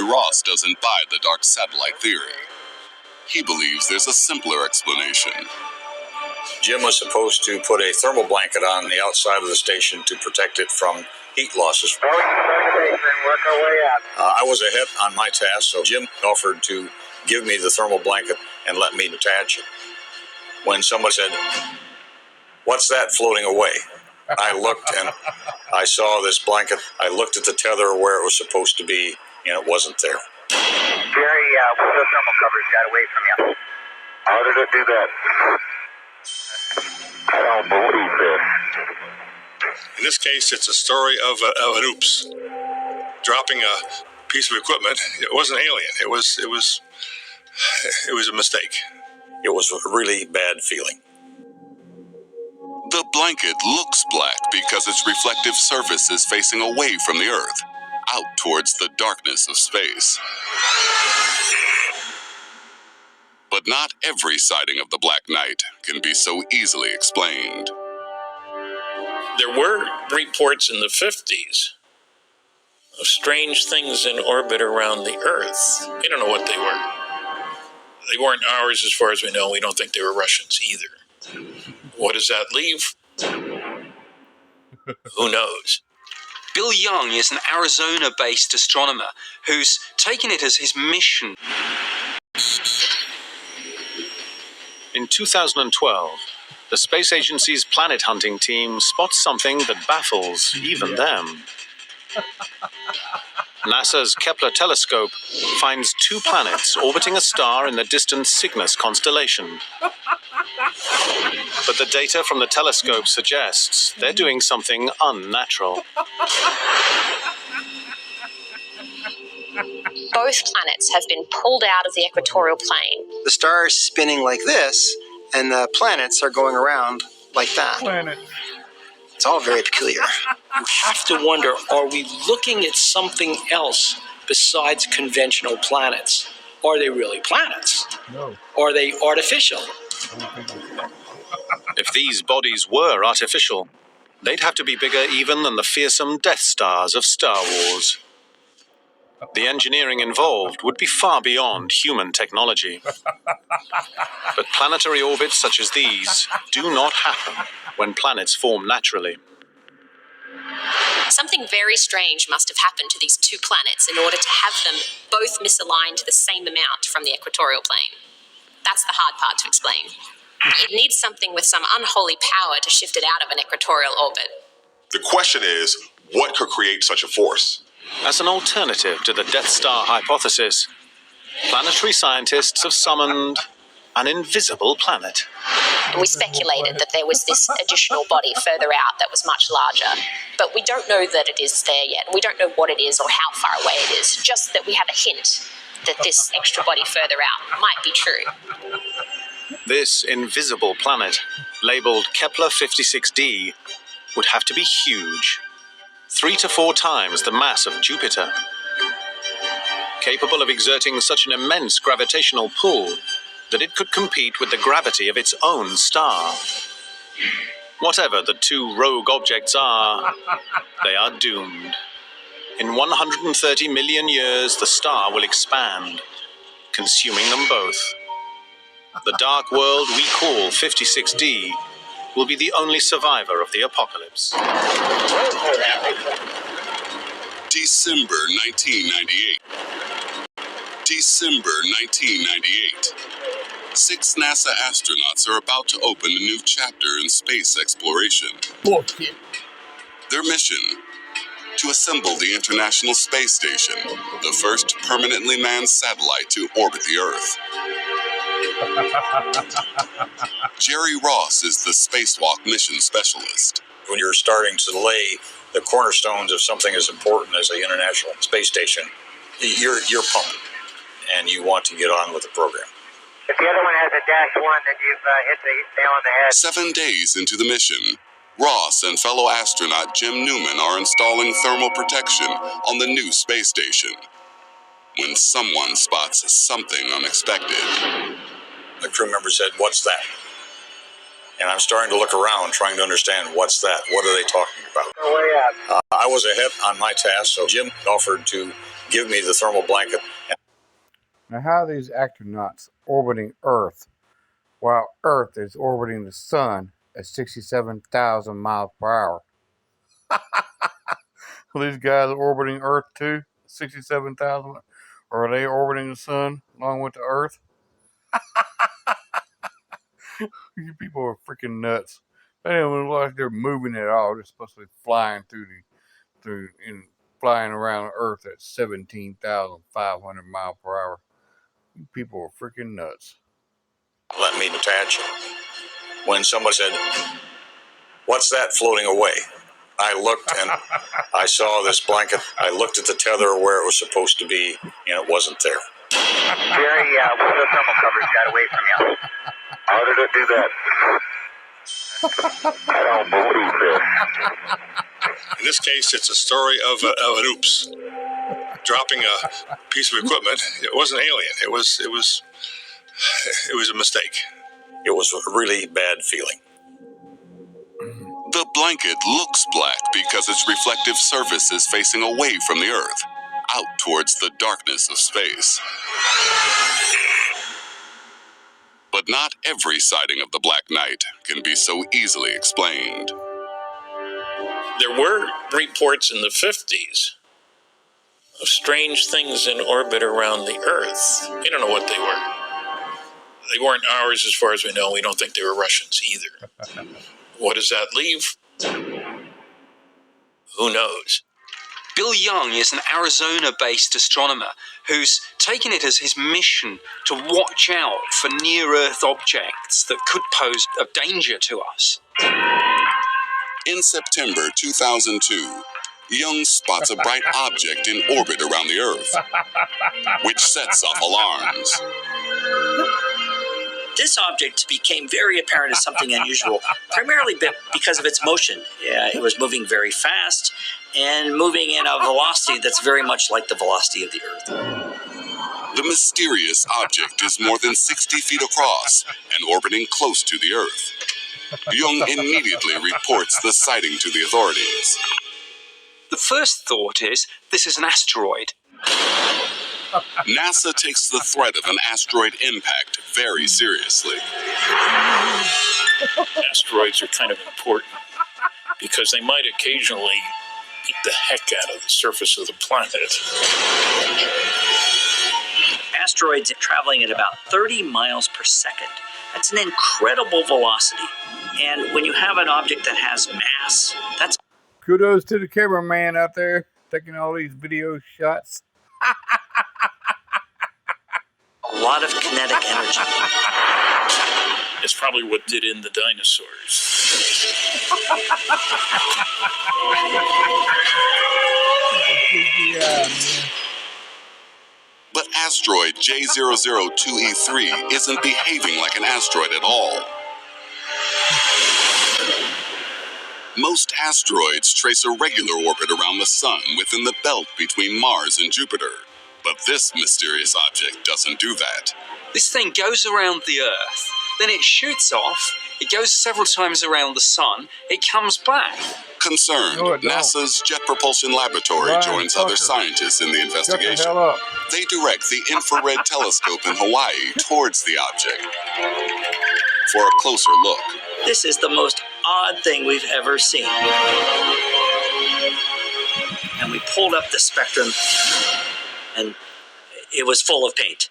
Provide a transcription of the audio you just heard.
Ross doesn't buy the dark satellite theory. He believes there's a simpler explanation. Jim was supposed to put a thermal blanket on the outside of the station to protect it from heat losses. I was ahead on my task, so Jim offered to give me the thermal blanket and let me attach it. When someone said, "What's that floating away?" I looked and I saw this blanket. I looked at the tether where it was supposed to be, and it wasn't there. Jerry, one of the thermal covers got away from you. How did it do that? I don't believe this. In this case, it's a story of an oops. Dropping a piece of equipment. It wasn't alien. It was a mistake. It was a really bad feeling. The blanket looks black because its reflective surface is facing away from the Earth, out towards the darkness of space. But not every sighting of the Black Knight can be so easily explained. There were reports in the 50s of strange things in orbit around the Earth. We don't know what they were. They weren't ours as far as we know. We don't think they were Russians either. What does that leave? Who knows? Bill Young is an Arizona-based astronomer who's taken it as his mission. In 2012, the space agency's planet hunting team spots something that baffles even them. NASA's Kepler telescope finds 2 planets orbiting a star in the distant Cygnus constellation. But the data from the telescope suggests they're doing something unnatural. Both planets have been pulled out of the equatorial plane. The star is spinning like this, and the planets are going around like that. It's all very peculiar. You have to wonder, are we looking at something else besides conventional planets? Are they really planets? No. Are they artificial? If these bodies were artificial, they'd have to be bigger even than the fearsome Death Stars of Star Wars. The engineering involved would be far beyond human technology. But planetary orbits such as these do not happen when planets form naturally. Something very strange must have happened to these 2 planets in order to have them both misaligned the same amount from the equatorial plane. That's the hard part to explain. It needs something with some unholy power to shift it out of an equatorial orbit. The question is, what could create such a force? As an alternative to the Death Star hypothesis, planetary scientists have summoned an invisible planet. And we speculated that there was this additional body further out that was much larger. But we don't know that it is there yet. We don't know what it is or how far away it is. Just that we have a hint that this extra body further out might be true. This invisible planet, labeled Kepler 56d, would have to be huge. 3 to 4 times the mass of Jupiter. Capable of exerting such an immense gravitational pull that it could compete with the gravity of its own star. Whatever the 2 rogue objects are, they are doomed. In 130 million years, the star will expand, consuming them both. The dark world we call 56d will be the only survivor of the apocalypse. December 1998. December 1998. 6 NASA astronauts are about to open a new chapter in space exploration. Bullshit. Their mission: to assemble the International Space Station, the first permanently manned satellite to orbit the Earth. Jerry Ross is the spacewalk mission specialist. When you're starting to lay the cornerstones of something as important as the International Space Station, you're pumped, and you want to get on with the program. If the other one has a -1, then you've hit the nail on the head. 7 days into the mission, Ross and fellow astronaut Jim Newman are installing thermal protection on the new space station, when someone spots something unexpected. The crew member said, "What's that?" And I'm starting to look around, trying to understand what's that. What are they talking about? Way up. I was ahead on my task, so Jim offered to give me the thermal blanket. Now, how are these astronauts orbiting Earth while Earth is orbiting the sun at 67,000 miles per hour? These guys are orbiting Earth too, 67,000, or are they orbiting the sun along with the Earth? You people are freaking nuts. They don't look like they're moving at all. They're supposed to be flying flying around Earth at 17,500 miles per hour. You people are freaking nuts. Let me detach it. When someone said, "What's that floating away?" I looked and I saw this blanket. I looked at the tether where it was supposed to be, and it wasn't there. Jerry, one of the thermal covers got away from you. How did it do that? I don't believe this. In this case, it's a story of an oops. Dropping a piece of equipment. It wasn't alien. It was a mistake. It was a really bad feeling. The blanket looks black because its reflective surface is facing away from the Earth, out towards the darkness of space. But not every sighting of the Black Knight can be so easily explained. There were reports in the 50s of strange things in orbit around the Earth. We don't know what they were. They weren't ours as far as we know. We don't think they were Russians either. What does that leave? Who knows? Bill Young is an Arizona-based astronomer who's taken it as his mission to watch out for near-Earth objects that could pose a danger to us. In September 2002, Young spots a bright object in orbit around the Earth, which sets off alarms. This object became very apparent as something unusual, primarily because of its motion. It was moving very fast and moving in a velocity that's very much like the velocity of the Earth. The mysterious object is more than 60 feet across and orbiting close to the Earth. Young immediately reports the sighting to the authorities. The first thought is, this is an asteroid. NASA takes the threat of an asteroid impact very seriously. Asteroids are kind of important because they might occasionally beat the heck out of the surface of the planet. Asteroids are traveling at about 30 miles per second. That's an incredible velocity. And when you have an object that has mass, that's... Kudos to the cameraman out there taking all these video shots. a lot of kinetic energy. It's probably what did in the dinosaurs. But asteroid J002E3 isn't behaving like an asteroid at all. Most asteroids trace a regular orbit around the sun within the belt between Mars and Jupiter. But this mysterious object doesn't do that. This thing goes around the Earth, then it shoots off, it goes several times around the sun, it comes back. Concerned, NASA's Jet Propulsion Laboratory joins other scientists in the investigation. They direct the infrared telescope in Hawaii towards the object for a closer look. This is the most odd thing we've ever seen. And we pulled up the spectrum, and it was full of paint.